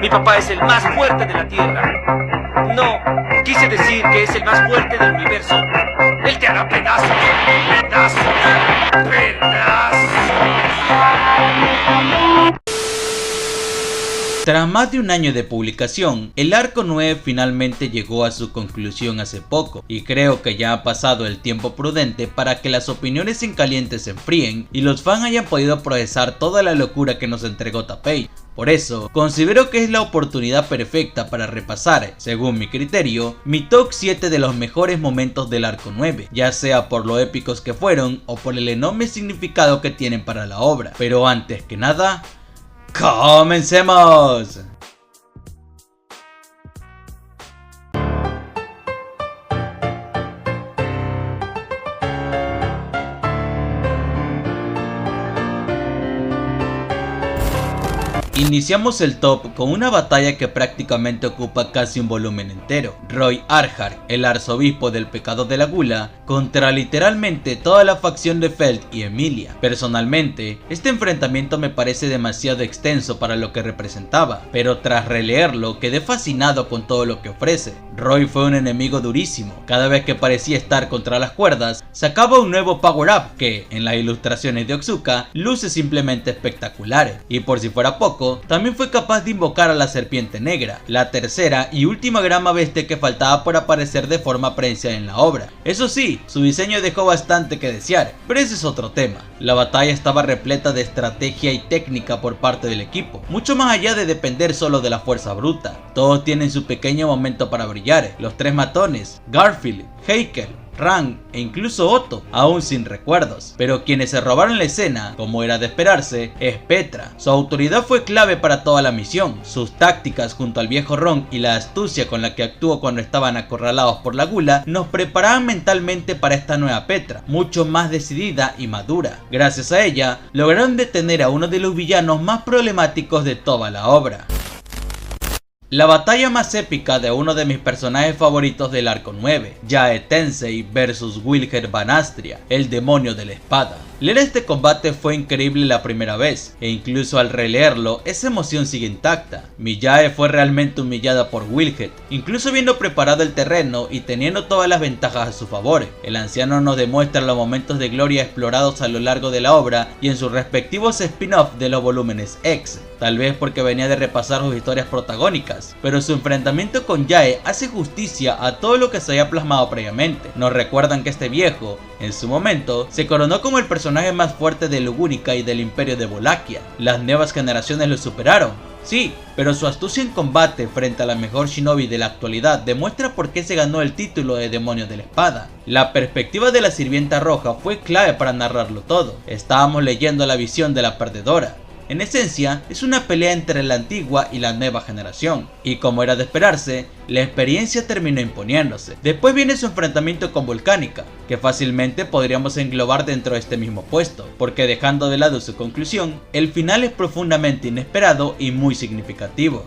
Mi papá es el más fuerte de la Tierra. No, quise decir que es el más fuerte del universo. Él te hará pedazos, pedazos, pedazos. Tras más de un año de publicación, el arco 9 finalmente llegó a su conclusión hace poco, y creo que ya ha pasado el tiempo prudente para que las opiniones en caliente se enfríen y los fans hayan podido procesar toda la locura que nos entregó Tapei. Por eso, considero que es la oportunidad perfecta para repasar, según mi criterio, mi top 7 de los mejores momentos del arco 9, ya sea por lo épicos que fueron o por el enorme significado que tienen para la obra. Pero antes que nada, ¡comencemos! Iniciamos el top con una batalla que prácticamente ocupa casi un volumen entero. Roy Arhart, el arzobispo del pecado de la gula, contra literalmente toda la facción de Feld y Emilia. Personalmente, este enfrentamiento me parece demasiado extenso para lo que representaba, pero tras releerlo quedé fascinado con todo lo que ofrece. Roy fue un enemigo durísimo. Cada vez que parecía estar contra las cuerdas, sacaba un nuevo power up que, en las ilustraciones de Otsuka, luce simplemente espectaculares. Y por si fuera poco, también fue capaz de invocar a la serpiente negra, la tercera y última gran bestia que faltaba por aparecer de forma apreciada en la obra. Eso sí, su diseño dejó bastante que desear, pero ese es otro tema. La batalla estaba repleta de estrategia y técnica por parte del equipo, mucho más allá de depender solo de la fuerza bruta. Todos tienen su pequeño momento para brillar, los tres matones, Garfield, Heikel, Rang e incluso Otto, aún sin recuerdos. Pero quienes se robaron la escena, como era de esperarse, es Petra. Su autoridad fue clave para toda la misión. Sus tácticas junto al viejo Ron y la astucia con la que actuó cuando estaban acorralados por la gula nos preparaban mentalmente para esta nueva Petra, mucho más decidida y madura. Gracias a ella, lograron detener a uno de los villanos más problemáticos de toda la obra. La batalla más épica de uno de mis personajes favoritos del arco 9, Yae Tensei vs Wilhelm Van Astria, el demonio de la espada. Leer este combate fue increíble la primera vez, e incluso al releerlo, esa emoción sigue intacta. Mi Yae fue realmente humillada por Wilhelm, incluso habiendo preparado el terreno y teniendo todas las ventajas a su favor. El anciano nos demuestra los momentos de gloria explorados a lo largo de la obra y en sus respectivos spin-off de los volúmenes X, tal vez porque venía de repasar sus historias protagónicas, pero su enfrentamiento con Yae hace justicia a todo lo que se había plasmado previamente. Nos recuerdan que este viejo, en su momento, se coronó como el personaje más fuerte de Lugurica y del Imperio de Wallachia. Las nuevas generaciones lo superaron, sí, pero su astucia en combate frente a la mejor shinobi de la actualidad demuestra por qué se ganó el título de demonio de la espada. La perspectiva de la sirvienta roja fue clave para narrarlo todo. Estábamos leyendo la visión de la perdedora. En esencia, es una pelea entre la antigua y la nueva generación, y como era de esperarse, la experiencia terminó imponiéndose. Después viene su enfrentamiento con Volcánica, que fácilmente podríamos englobar dentro de este mismo puesto, porque dejando de lado su conclusión, el final es profundamente inesperado y muy significativo.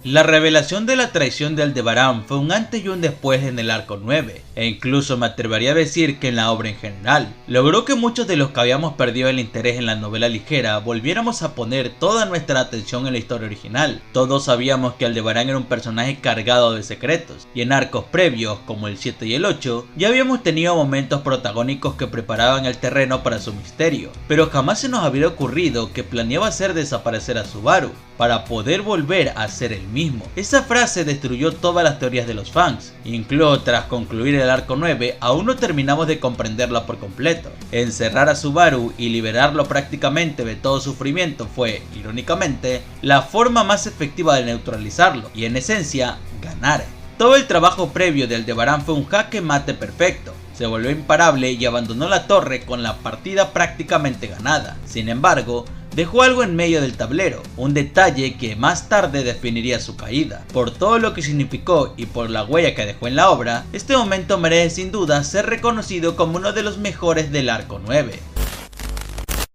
La revelación de la traición de Aldebarán fue un antes y un después en el arco 9, e incluso me atrevería a decir que en la obra en general. Logró que muchos de los que habíamos perdido el interés en la novela ligera volviéramos a poner toda nuestra atención en la historia original. Todos sabíamos que Aldebarán era un personaje cargado de secretos, y en arcos previos como el 7 y el 8 ya habíamos tenido momentos protagónicos que preparaban el terreno para su misterio, pero jamás se nos había ocurrido que planeaba hacer desaparecer a Subaru para poder volver a ser el mismo. Esa frase destruyó todas las teorías de los fans. Incluso tras concluir el arco 9, aún no terminamos de comprenderla por completo. Encerrar a Subaru y liberarlo prácticamente de todo sufrimiento fue, irónicamente, la forma más efectiva de neutralizarlo y en esencia, ganar. Todo el trabajo previo de Aldebarán fue un jaque mate perfecto. Se volvió imparable y abandonó la torre con la partida prácticamente ganada. Sin embargo, dejó algo en medio del tablero, un detalle que más tarde definiría su caída. Por todo lo que significó y por la huella que dejó en la obra, este momento merece sin duda ser reconocido como uno de los mejores del arco 9.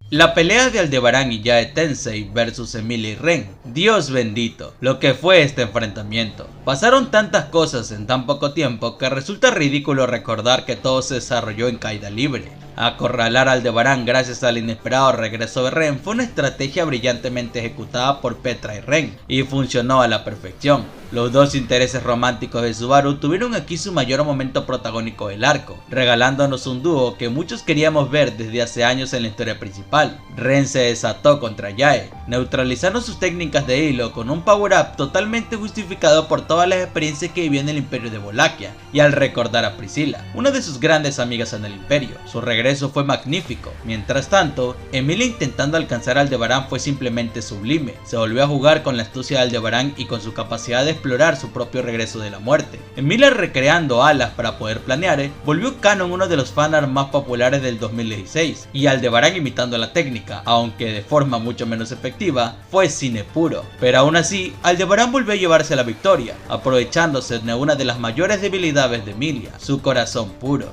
La pelea de Aldebarán y Yae Tensei vs Emilia y Ren. Dios bendito, lo que fue este enfrentamiento. Pasaron tantas cosas en tan poco tiempo que resulta ridículo recordar que todo se desarrolló en caída libre. Acorralar a Aldebarán gracias al inesperado regreso de Ren fue una estrategia brillantemente ejecutada por Petra y Ren, y funcionó a la perfección. Los dos intereses románticos de Subaru tuvieron aquí su mayor momento protagónico del arco, regalándonos un dúo que muchos queríamos ver desde hace años en la historia principal. Ren se desató contra Yae, neutralizando sus técnicas de hilo con un power-up totalmente justificado por todas las experiencias que vivió en el Imperio de Wallachia, y al recordar a Priscilla, una de sus grandes amigas en el Imperio. Su regreso fue magnífico. Mientras tanto, Emilia intentando alcanzar a Aldebarán fue simplemente sublime. Se volvió a jugar con la astucia de Aldebarán y con su capacidad de explorar su propio regreso de la muerte. Emilia recreando alas para poder planear, volvió canon uno de los fanarts más populares del 2016, y Aldebarán imitando la técnica, aunque de forma mucho menos efectiva, fue cine puro. Pero aún así, Aldebarán volvió a llevarse la victoria, aprovechándose de una de las mayores debilidades de Emilia, su corazón puro.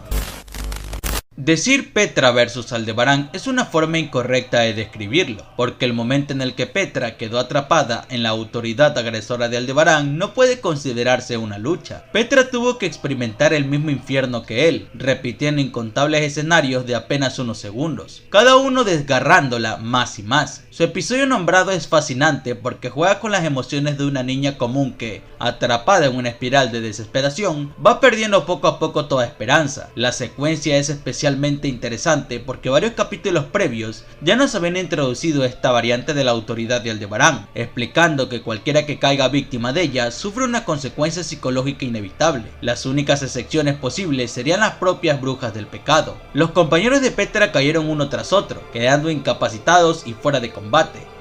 Decir Petra versus Aldebarán es una forma incorrecta de describirlo, porque el momento en el que Petra quedó atrapada en la autoridad agresora de Aldebarán no puede considerarse una lucha. Petra tuvo que experimentar el mismo infierno que él, repitiendo incontables escenarios de apenas unos segundos, cada uno desgarrándola más y más. Su episodio nombrado es fascinante porque juega con las emociones de una niña común que, atrapada en una espiral de desesperación, va perdiendo poco a poco toda esperanza. La secuencia es especialmente interesante porque varios capítulos previos ya nos habían introducido esta variante de la autoridad de Aldebarán, explicando que cualquiera que caiga víctima de ella sufre una consecuencia psicológica inevitable. Las únicas excepciones posibles serían las propias brujas del pecado. Los compañeros de Petra cayeron uno tras otro, quedando incapacitados y fuera de combate.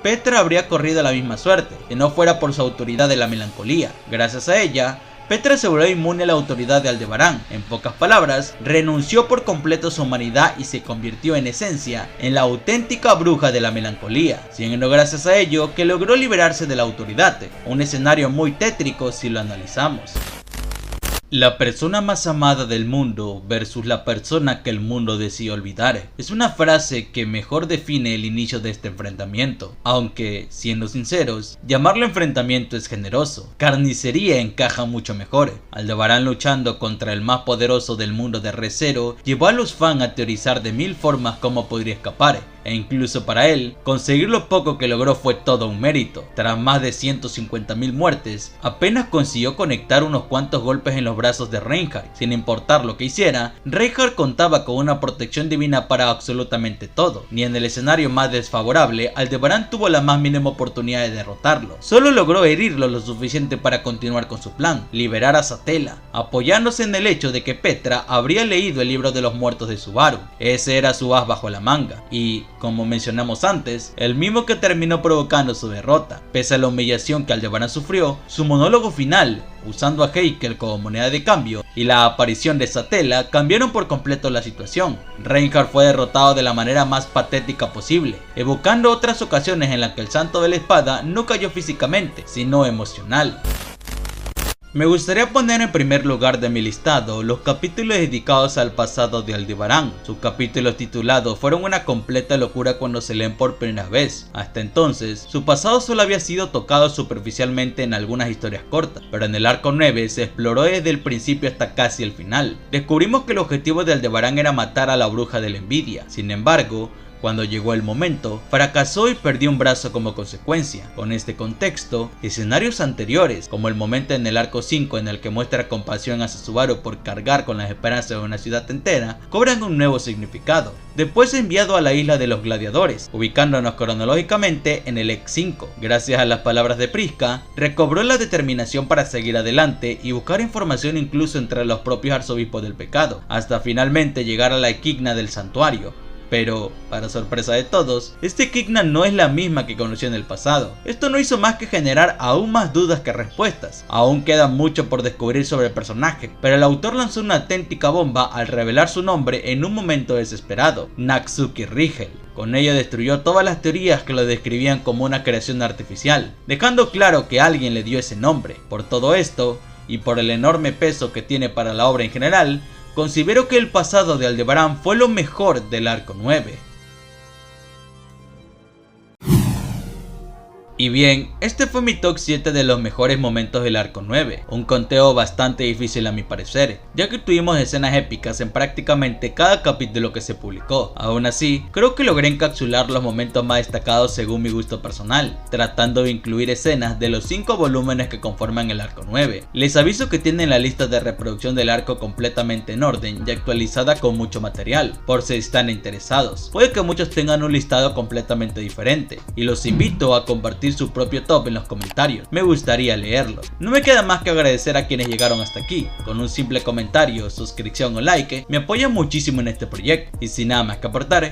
Petra habría corrido la misma suerte, si no fuera por su autoridad de la melancolía. Gracias a ella, Petra se volvió inmune a la autoridad de Aldebarán. En pocas palabras, renunció por completo a su humanidad y se convirtió en esencia en la auténtica bruja de la melancolía, siendo gracias a ello que logró liberarse de la autoridad, un escenario muy tétrico si lo analizamos. La persona más amada del mundo versus la persona que el mundo decide olvidar. Es una frase que mejor define el inicio de este enfrentamiento, aunque, siendo sinceros, llamarlo enfrentamiento es generoso. Carnicería encaja mucho mejor. Aldebarán luchando contra el más poderoso del mundo de Re:Zero llevó a los fans a teorizar de mil formas cómo podría escapar, e incluso para él, conseguir lo poco que logró fue todo un mérito. Tras más de 150.000 muertes, apenas consiguió conectar unos cuantos golpes en los brazos de Reinhardt. Sin importar lo que hiciera, Reinhardt contaba con una protección divina para absolutamente todo. Ni en el escenario más desfavorable, Aldebarán tuvo la más mínima oportunidad de derrotarlo. Solo logró herirlo lo suficiente para continuar con su plan, liberar a Satella, apoyándose en el hecho de que Petra habría leído el libro de los muertos de Subaru. Ese era su as bajo la manga, y, como mencionamos antes, el mismo que terminó provocando su derrota. Pese a la humillación que Aldebarán sufrió, su monólogo final, usando a Heikel como moneda de cambio, y la aparición de Satella cambiaron por completo la situación. Reinhardt fue derrotado de la manera más patética posible, evocando otras ocasiones en las que el santo de la espada no cayó físicamente, sino emocional. Me gustaría poner en primer lugar de mi listado los capítulos dedicados al pasado de Aldebarán. Sus capítulos titulados fueron una completa locura cuando se leen por primera vez. Hasta entonces, su pasado solo había sido tocado superficialmente en algunas historias cortas, pero en el arco 9 se exploró desde el principio hasta casi el final. Descubrimos que el objetivo de Aldebarán era matar a la bruja de la envidia. Sin embargo, cuando llegó el momento, fracasó y perdió un brazo como consecuencia. Con este contexto, escenarios anteriores, como el momento en el arco 5 en el que muestra compasión hacia Subaru por cargar con las esperanzas de una ciudad entera, cobran un nuevo significado. Después enviado a la isla de los gladiadores, ubicándonos cronológicamente en el X5. Gracias a las palabras de Prisca, recobró la determinación para seguir adelante y buscar información incluso entre los propios arzobispos del pecado, hasta finalmente llegar a la equigna del santuario. Pero, para sorpresa de todos, esta equigna no es la misma que conoció en el pasado. Esto no hizo más que generar aún más dudas que respuestas. Aún queda mucho por descubrir sobre el personaje, pero el autor lanzó una auténtica bomba al revelar su nombre en un momento desesperado: Natsuki Rigel. Con ello destruyó todas las teorías que lo describían como una creación artificial, dejando claro que alguien le dio ese nombre. Por todo esto, y por el enorme peso que tiene para la obra en general, considero que el pasado de Aldebarán fue lo mejor del arco 9. Y bien, este fue mi top 7 de los mejores momentos del arco 9, un conteo bastante difícil a mi parecer, ya que tuvimos escenas épicas en prácticamente cada capítulo que se publicó. Aún así, creo que logré encapsular los momentos más destacados según mi gusto personal, tratando de incluir escenas de los 5 volúmenes que conforman el arco 9. Les aviso que tienen la lista de reproducción del arco completamente en orden y actualizada con mucho material, por si están interesados. Puede que muchos tengan un listado completamente diferente, y los invito a compartir su propio top en los comentarios, me gustaría leerlo. No me queda más que agradecer a quienes llegaron hasta aquí, con un simple comentario, suscripción o like, me apoyan muchísimo en este proyecto, y sin nada más que aportar,